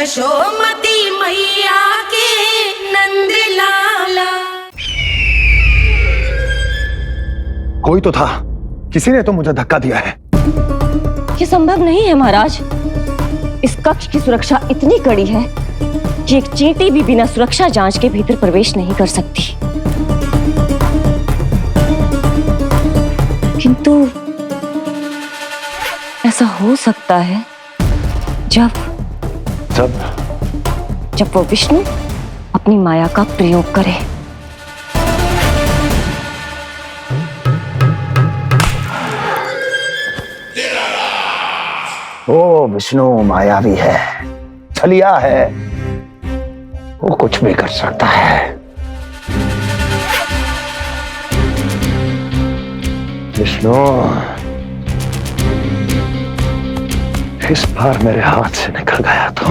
यशोमती मैया के नंद लाला। कोई तो था, किसी ने तो मुझे धक्का दिया है। ये संभव नहीं है महाराज। इस कक्ष की सुरक्षा इतनी कड़ी है कि एक चींटी भी बिना सुरक्षा जांच के भीतर प्रवेश नहीं कर सकती। किंतु ऐसा हो सकता है जब वो विष्णु अपनी माया का प्रयोग करे। वो विष्णु मायावी है, छलिया है, वो कुछ भी कर सकता है। विष्णु इस बार मेरे हाथ से निकल गया तो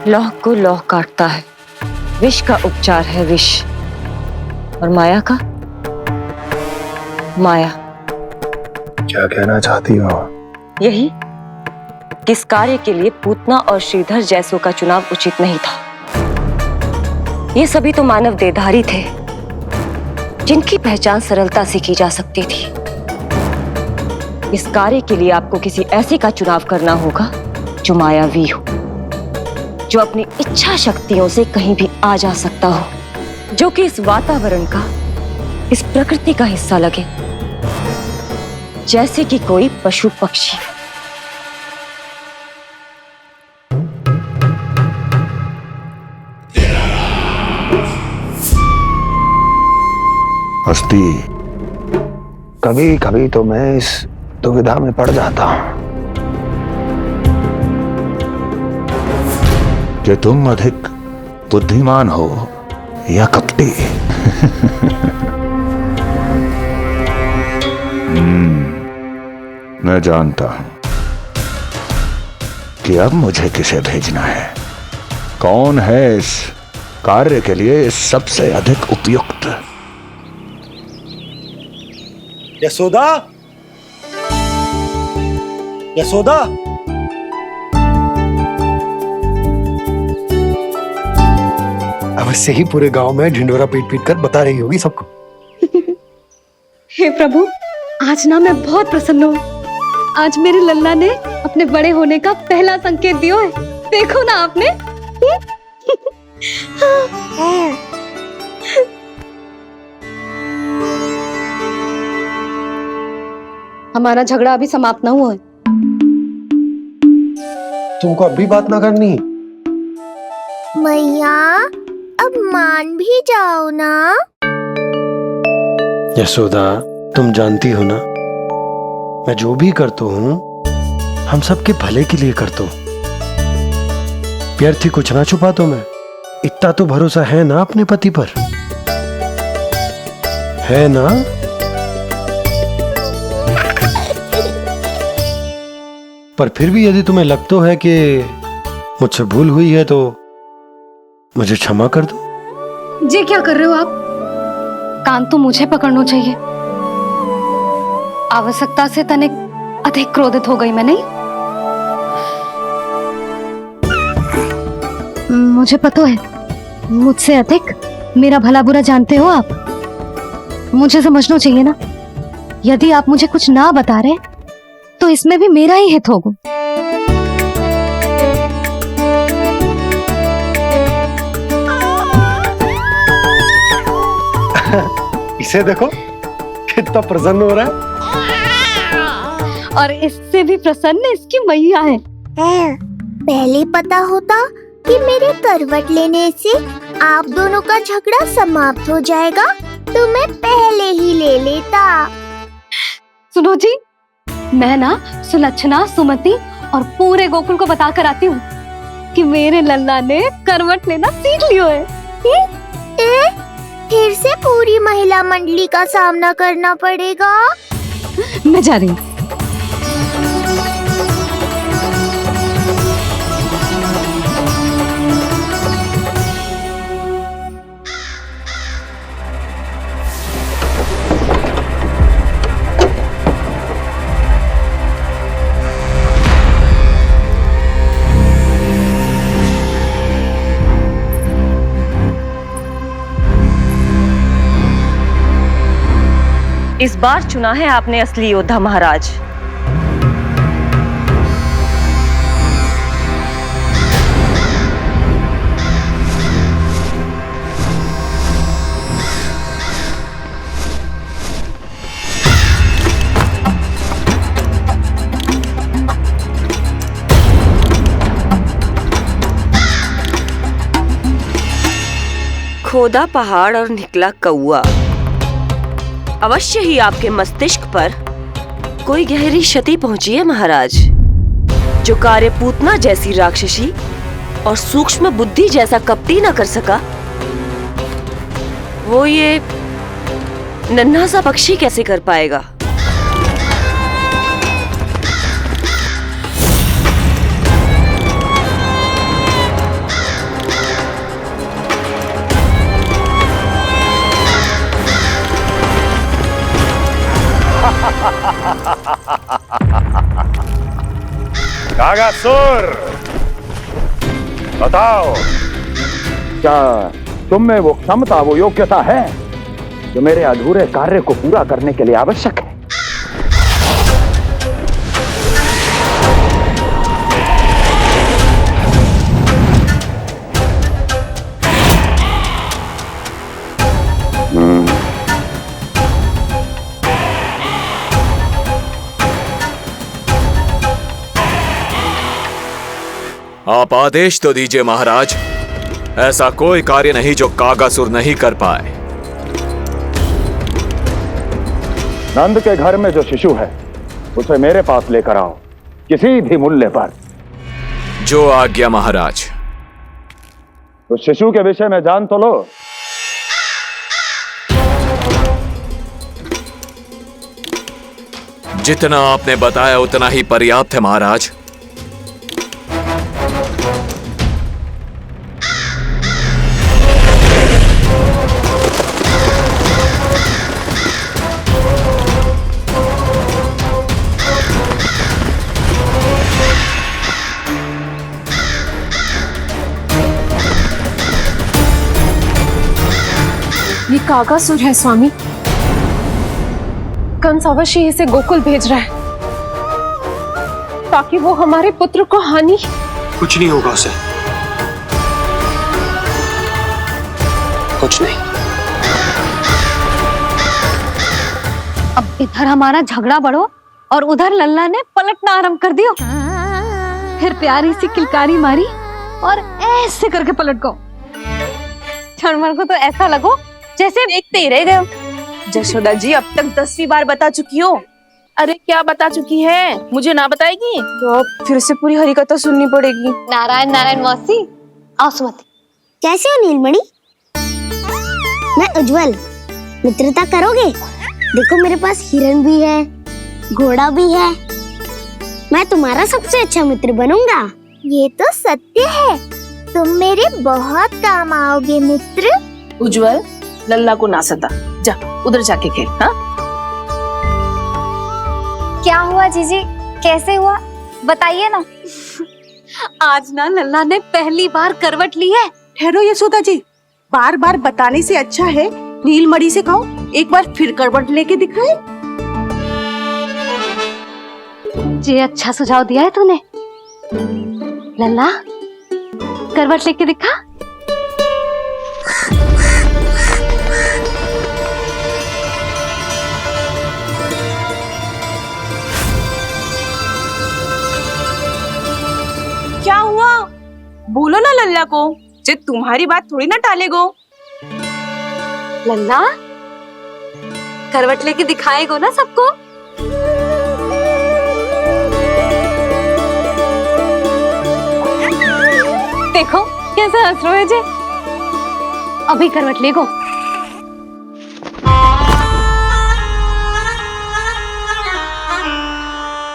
लौह को लौह काटता है, विष का उपचार है विष, और माया का माया। क्या कहना चाहती हो? यही कि इस कार्य के लिए पूतना और श्रीधर जैसों का चुनाव उचित नहीं था। ये सभी तो मानव देहधारी थे जिनकी पहचान सरलता से की जा सकती थी। इस कार्य के लिए आपको किसी ऐसे का चुनाव करना होगा जो मायावी हो, जो अपनी इच्छा शक्तियों से कहीं भी आ जा सकता हो, जो कि इस वातावरण का, इस प्रकृति का हिस्सा लगे, जैसे कि कोई पशु पक्षी। हस्ती, कभी कभी तो मैं इस दुविधा में पड़ जाता हूं कि तुम अधिक बुद्धिमान हो या कपटी। मैं जानता हूं कि अब मुझे किसे भेजना है, कौन है इस कार्य के लिए सबसे अधिक उपयुक्त। यशोदा, यशोदा, अवश्य ही पूरे गांव में ढिंडोरा पीट पीट कर बता रही होगी सबको। हे प्रभु, आज ना मैं बहुत प्रसन्न हूँ। आज मेरे लल्ला ने अपने बड़े होने का पहला संकेत दिया है। देखो ना आपने। हमारा झगड़ा अभी समाप्त ना हुआ है। तुमको अब भी बात ना करनी? मैया, अब मान भी जाओ ना। यशोदा, तुम जानती हो ना, मैं जो भी करता हूँ हम सबके भले के लिए करता हूँ। व्यर्थ ही कुछ ना छुपाता मैं। इतना तो भरोसा है ना अपने पति पर, है ना? पर फिर भी यदि तुम्हें लगता है कि मुझसे भूल हुई है तो मुझे क्षमा कर दो। ये क्या कर रहे हो आप? कान तो मुझे पकड़ना चाहिए। आवश्यकता से तनिक अधिक क्रोधित हो गई मैं, नहीं? मुझे पता है, मुझसे अधिक मेरा भला बुरा जानते हो आप। मुझे समझना चाहिए ना, यदि आप मुझे कुछ ना बता रहे तो इसमें भी मेरा ही हित होगा। इसे देखो कितना प्रसन्न हो रहा है। और इससे भी प्रसन्न इसकी मैया है। पहले पता होता कि मेरे करवट लेने से आप दोनों का झगड़ा समाप्त हो जाएगा तो मैं पहले ही ले लेता। सुनो जी, मैं ना सुलक्षणा, सुमति और पूरे गोकुल को बता कर आती हूँ कि मेरे लल्ला ने करवट लेना सीख लियो है। फिर से पूरी महिला मंडली का सामना करना पड़ेगा। मैं जा रही हूँ। इस बार चुना है आपने असली योद्धा महाराज। खोदा पहाड़ और निकला कौआ। अवश्य ही आपके मस्तिष्क पर कोई गहरी क्षति पहुंची है महाराज। जो कार्य पूतना जैसी राक्षसी और सूक्ष्म बुद्धि जैसा कपटी न कर सका, वो ये नन्हा सा पक्षी कैसे कर पाएगा। कागासुर, बताओ, क्या तुम में वो क्षमता, वो योग्यता है जो मेरे अधूरे कार्य को पूरा करने के लिए आवश्यक है? आप आदेश तो दीजिए महाराज। ऐसा कोई कार्य नहीं जो कागासुर नहीं कर पाए। नंद के घर में जो शिशु है उसे मेरे पास लेकर आओ, किसी भी मूल्य पर। जो आज्ञा महाराज। उस शिशु के विषय में जान तो लो। जितना आपने बताया उतना ही पर्याप्त है महाराज। ये कागासुर है स्वामी। कंस अवश्य इसे गोकुल भेज रहा है ताकि वो हमारे पुत्र को हानि। कुछ नहीं होगा उसे, कुछ नहीं। अब इधर हमारा झगड़ा बढ़ो और उधर लल्ला ने पलटना आरंभ कर दियो। फिर प्यारी सी किलकारी मारी और ऐसे करके पलट गो। क्षणभर को तो ऐसा लगो जैसे देखते ही रह गए। जशोदा जी अब तक 10वीं बार बता चुकी हो। अरे क्या बता चुकी है, मुझे ना बताएगी तो फिर से पूरी हरिकथा सुननी पड़ेगी। नारायण नारायण मौसी, आओ सुमति। कैसे हो नीलमणि? मैं उज्जवल, मित्रता करोगे? देखो मेरे पास हिरन भी है, घोड़ा भी है। मैं तुम्हारा सबसे अच्छा मित्र बनूंगा। ये तो सत्य है, तुम मेरे बहुत काम आओगे मित्र। उज्जवल, लल्ला को ना सता, जा उधर जाके खेल। हाँ, क्या हुआ जीजी, कैसे हुआ बताइए ना। आज ना लल्ला ने पहली बार करवट ली है। ठहरो यशोदा जी, बार बार बताने से अच्छा है नीलमणि से कहो एक बार फिर करवट लेके दिखाए। ये अच्छा सुझाव दिया है तूने। लल्ला करवट लेके दिखा। क्या हुआ? बोलो ना लल्ला को, जे तुम्हारी बात थोड़ी ना टालेगो। लल्ला करवट लेके दिखाएगो ना सबको। देखो कैसे हंस रहे जे। अभी करवट लेगो।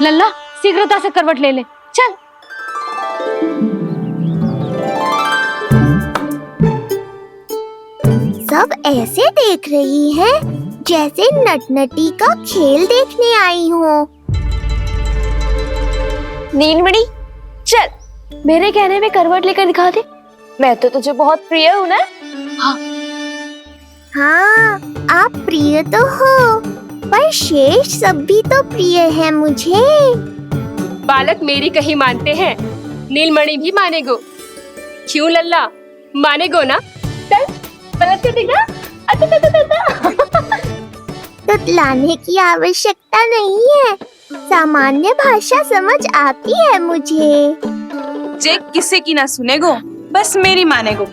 लल्ला शीघ्रता से करवट ले ले, चल। सब ऐसे देख रही है जैसे नटनटी का खेल देखने आई हो। नीलमणि चल, मेरे कहने में करवट लेकर दिखा दे। मैं तो तुझे बहुत प्रिय हूँ ना। हाँ, आप प्रिय तो हो, पर शेष सब भी तो प्रिय है मुझे। बालक मेरी कहीं मानते हैं, नीलमणि भी मानेगो। क्यों लल्ला, मानेगो ना? चल पलट के दिखा। तुतलाने की आवश्यकता नहीं है, सामान्य भाषा समझ आती है मुझे। जे किसी की ना सुनेगो, बस मेरी मानेगो।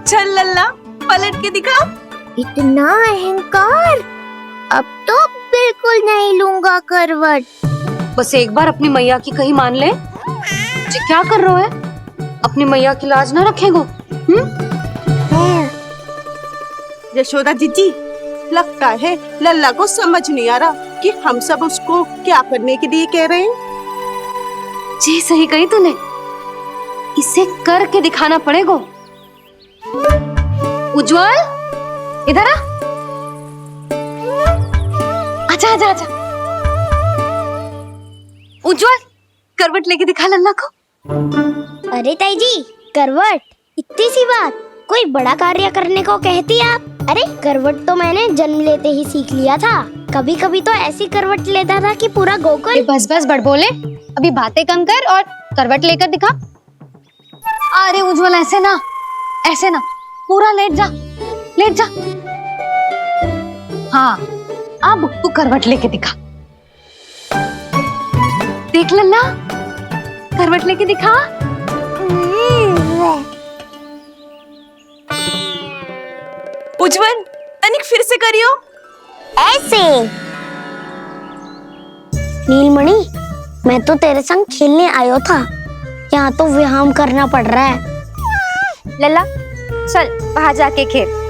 चल लल्ला, पलट के दिखा। इतना अहंकार, अब तो बिल्कुल नहीं लूंगा करवट। बस एक बार अपनी मैया की कही मान ले। जी क्या कर रहे हो है? अपनी मैया की लाज ना रखेगो? यशोदा जीजी, लगता है लल्ला को समझ नहीं आ रहा कि हम सब उसको क्या करने के लिए कह रहे हैं। जी सही कही तूने, इसे करके दिखाना पड़ेगा। उज्जवल, इधर आ। आजा आजा आजा। उज्जवल, करवट लेके दिखा लल्ला को। अरे ताई जी, करवट इतनी सी बात, कोई बड़ा कार्य करने को कहती आप? अरे करवट तो मैंने जन्म लेते ही सीख लिया था। कभी कभी तो ऐसी करवट लेता था कि पूरा गोकुल। बस बस बड़ बोले, अभी बातें कम कर और करवट लेकर दिखा। अरे उज्जवल ऐसे ना, ऐसे ना, पूरा लेट जा, लेट जा। हाँ, अब तू करवट लेके दिखा। देख लल्ला, करवट लेके दिखा। उज्जवल, तनिक फिर से करियो। ऐसे। नीलमणि, मैं तो तेरे संग खेलने आयो था, यहाँ तो व्यायाम करना पड़ रहा है। लल्ला चल बाहर जाके खेल।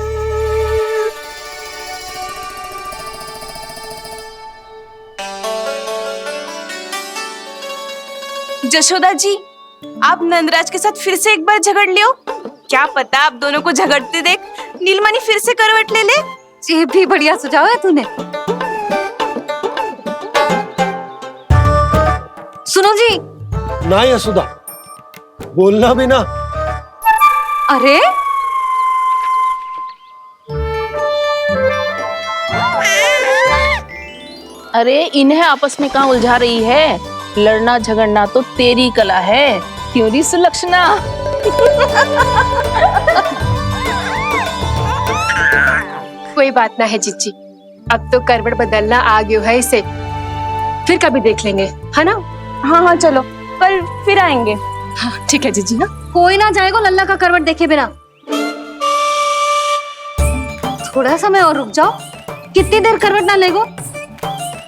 जशोदा जी, आप नंदराज के साथ फिर से एक बार झगड़ लियो। क्या पता आप दोनों को झगड़ते देख नीलमणि फिर से करवट ले ले। ये भी बढ़िया सुझाव है तूने। सुनो जी। ना यशोदा, बोलना भी ना। अरे अरे इन्हें आपस में कहाँ उलझा रही है? लड़ना झगड़ना तो तेरी कला है, क्यों री सुलक्षणा? कोई बात ना है जीजी, अब तो करवट बदलना आ गयो है इसे, फिर कभी देख लेंगे, है ना? हाँ हाँ चलो, कल फिर आएंगे। हाँ ठीक है जीजी ना। कोई ना जाएगा लल्ला का करवट देखे बिना। थोड़ा समय और रुक जाओ। कितनी देर करवट ना लेगो?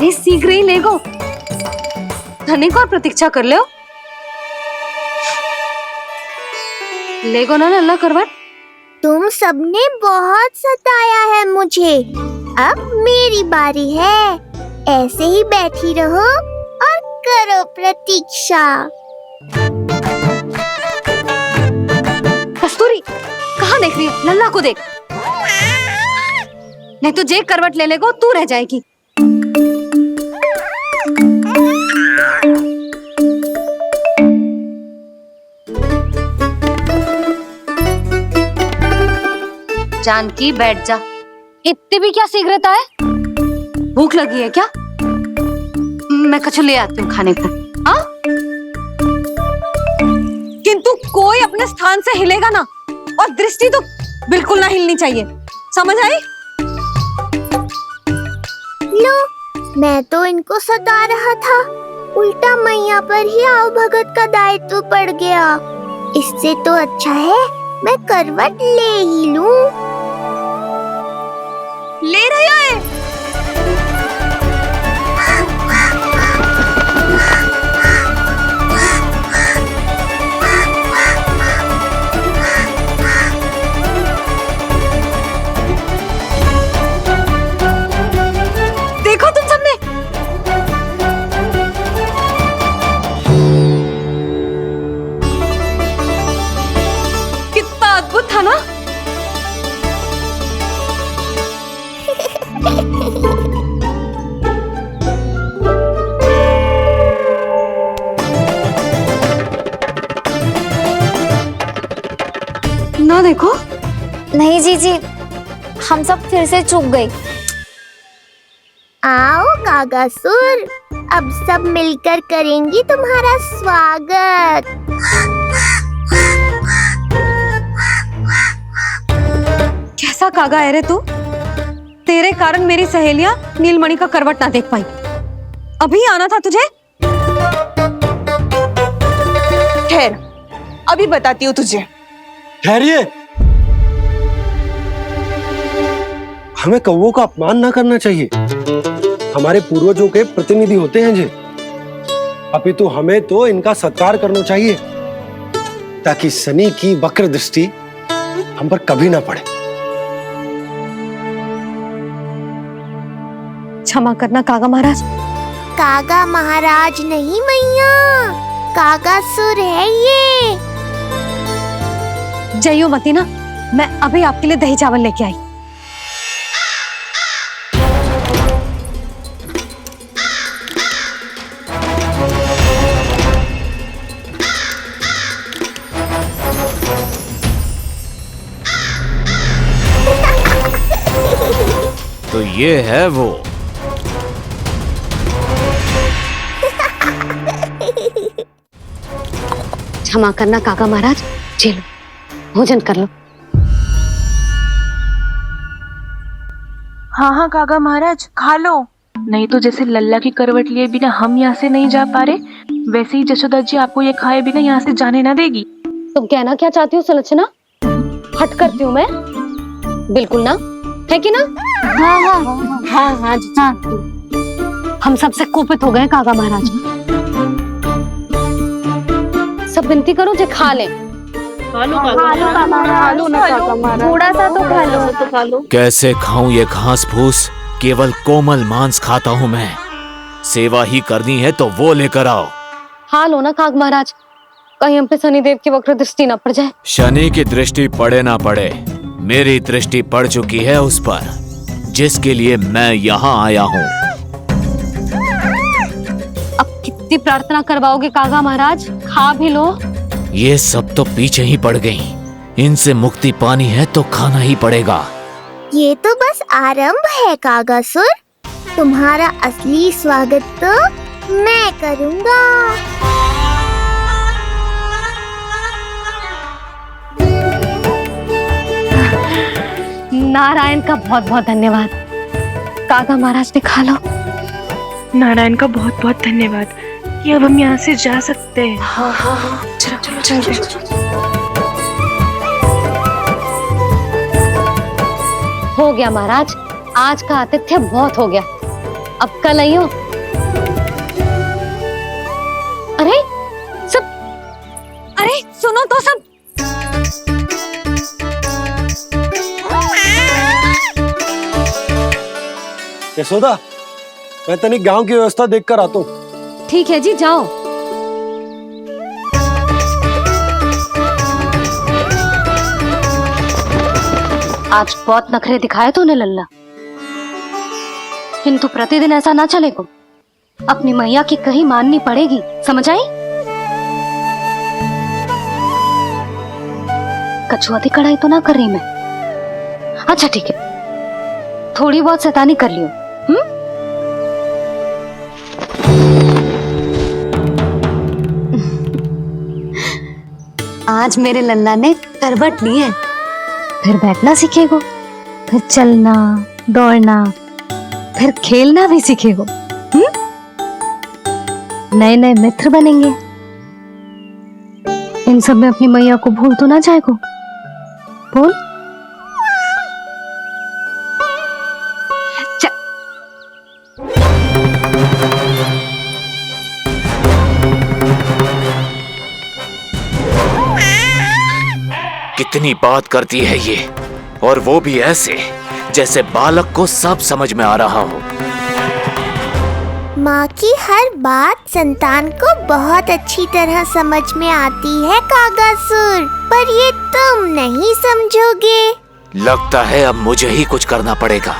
ये शीघ्र ही लेगो। धनिक और प्रतीक्षा कर लो। लेगो ना लल्ला करवट। तुम सबने बहुत सताया है मुझे, अब मेरी बारी है। ऐसे ही बैठी रहो और करो प्रतीक्षा। कस्तूरी, कहाँ देख रही है? लल्ला को देख, नहीं तो जे करवट ले लेगो तू रह जाएगी। जानकी बैठ जा। इतनी भी क्या शीघ्रता है? भूख लगी है क्या? मैं कछु ले आती हूँ खाने को। हाँ? किंतु कोई अपने स्थान से हिलेगा ना, और दृष्टि तो बिल्कुल ना हिलनी चाहिए, समझ आई? लो, मैं तो इनको सता रहा था, उल्टा मैया पर ही आओ भगत का दायित्व पड़ गया। इससे तो अच्छा है मैं करवट ले ही लूं। ले रहे हो? देखो तुम सबने, कितना अद्भुत था ना? ना देखो। नहीं जीजी, हम सब फिर से चूक गए। आओ कागासुर, अब सब मिलकर करेंगी तुम्हारा स्वागत। कैसा कागा है रे तू? तेरे कारण मेरी सहेलियां नीलमणि का करवट ना देख पाई। अभी आना था तुझे। ठहर, अभी बताती हूँ तुझे। ठहरिए, हमें कौवों का अपमान ना करना चाहिए। हमारे पूर्वजों के प्रतिनिधि होते हैं जी। अपितु हमें तो इनका सत्कार करना चाहिए ताकि शनि की वक्र दृष्टि हम पर कभी ना पड़े। क्षमा करना कागा महाराज। कागा महाराज नहीं मैया, कागासुर है ये। जइयो मती ना, मैं अभी आपके लिए दही चावल लेके आई। तो ये है वो। क्षमा करना कागा महाराज, चलो भोजन कर लो। हाँ हाँ कागा महाराज, खा लो। नहीं तो जैसे लल्ला की करवट लिए बिना हम यहाँ से नहीं जा पा रहे, वैसे ही जशोदा जी आपको ये खाए बिना यहाँ से जाने ना देगी। तुम कहना क्या चाहती हो सुलक्षणा? हट करती हूँ मैं? बिल्कुल ना, है कि ना? हाँ हाँ हाँ हाँ जी हाँ। हम सबसे कोपित हो गए कागा महाराज। सब विनती करो जो खा ले। थोड़ा सा तो खा लो। कैसे खाऊं ये घास फूस? केवल कोमल मांस खाता हूँ मैं। सेवा ही करनी है तो वो लेकर आओ। खा लो ना काग महाराज, कहीं हम पे शनिदेव की वक्र दृष्टि न पड़ जाए। शनि की दृष्टि पड़े ना पड़े, मेरी दृष्टि पड़ चुकी है उस पर, जिसके लिए मैं यहाँ आया हूँ। अब कितनी प्रार्थना करवाओगे कागा महाराज? खा भी लो। ये सब तो पीछे ही पड़ गई। इनसे मुक्ति पानी है तो खाना ही पड़ेगा। ये तो बस आरंभ है कागासुर, तुम्हारा असली स्वागत तो मैं करूँगा। नारायण का बहुत बहुत धन्यवाद। कागा महाराज ने खा लो। नारायण का बहुत बहुत धन्यवाद कि अब हम यहाँ से जा सकते हैं। हाँ हाँ हाँ, चलो चलो चलो। हो गया महाराज, आज का आतिथ्य बहुत हो गया। अब कल आइयो। अरे सब, अरे सुनो तो सब। यशोदा, मैं तनिक गांव की व्यवस्था देखकर आता हूँ। ठीक है जी, जाओ। आज बहुत नखरे दिखाए तूने लल्ला, किंतु प्रतिदिन ऐसा ना चलेगा। अपनी मैया की कहीं माननी पड़ेगी, समझ आई? कछुआती कढ़ाई तो ना कर रही मैं। अच्छा ठीक है, थोड़ी बहुत शैतानी कर लियो। आज मेरे लल्ला ने करवट ली है, फिर बैठना सीखेगो, फिर चलना दौड़ना, फिर खेलना भी सीखेगो। नए नए मित्र बनेंगे। इन सब में अपनी मैया को भूल तो ना जाएगो। बोल। कितनी बात करती है ये, और वो भी ऐसे जैसे बालक को सब समझ में आ रहा हो। माँ की हर बात संतान को बहुत अच्छी तरह समझ में आती है कागासुर, पर ये तुम नहीं समझोगे। लगता है अब मुझे ही कुछ करना पड़ेगा।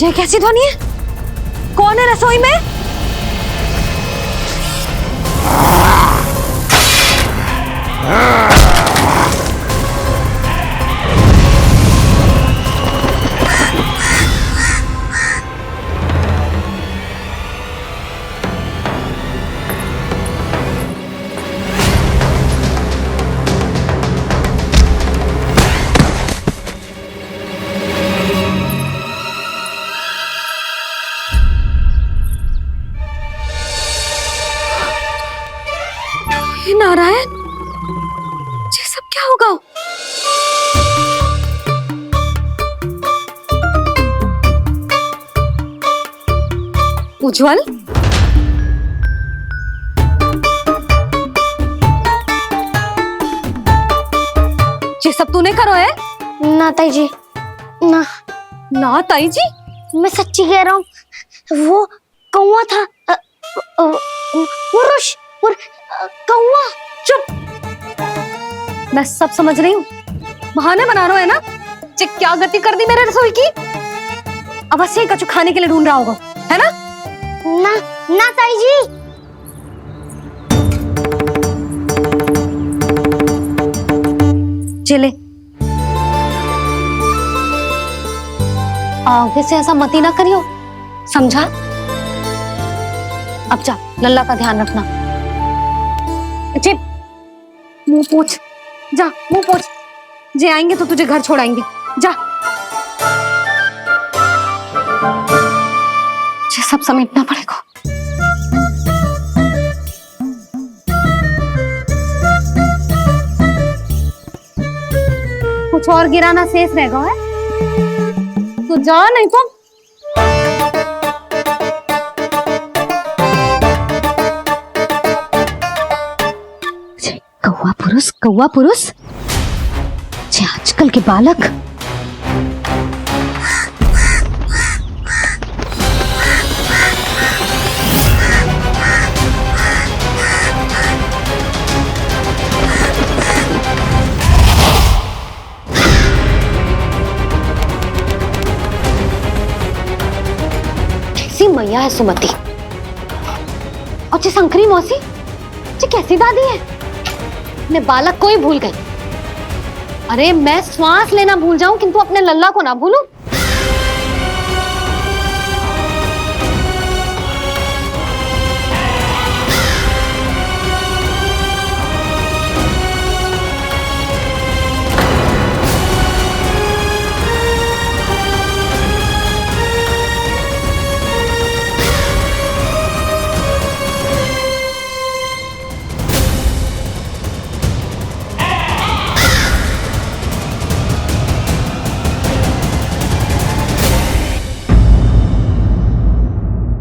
ये कैसी ध्वनि है? कौन है रसोई में? नारायण, ये सब क्या होगा? उज्जवल, ये सब तूने करो है? ना ताई जी, ना ना ताई जी, मैं सच्ची कह रहा हूँ। वो कौवा था, वो कौवा। चुप! मैं सब समझ रही हूँ, बहाने बना रहा है ना? क्या गति कर दी मेरे रसोई की? अब बस यही कछु खाने के लिए ढूंढ रहा होगा, है ना? ना ना ताई जी। चले, आगे से ऐसा मती ना करियो, समझा? अब जा, लल्ला का ध्यान रखना। चिप, मुंह पोछ, जा मुंह पोछ। जे आएंगे तो तुझे घर छोड़ाएंगे, जा। ये सब समेटना पड़ेगा। कुछ और गिराना शेष रहेगा है? तो जा, नहीं तो कौवा पुरुष जे आजकल के बालक। कैसी मैया है सुमति, और जी शंकरी मौसी जी कैसी दादी है। अपने बालक को ही भूल गई। अरे मैं श्वास लेना भूल जाऊं किंतु अपने लल्ला को ना भूलूं।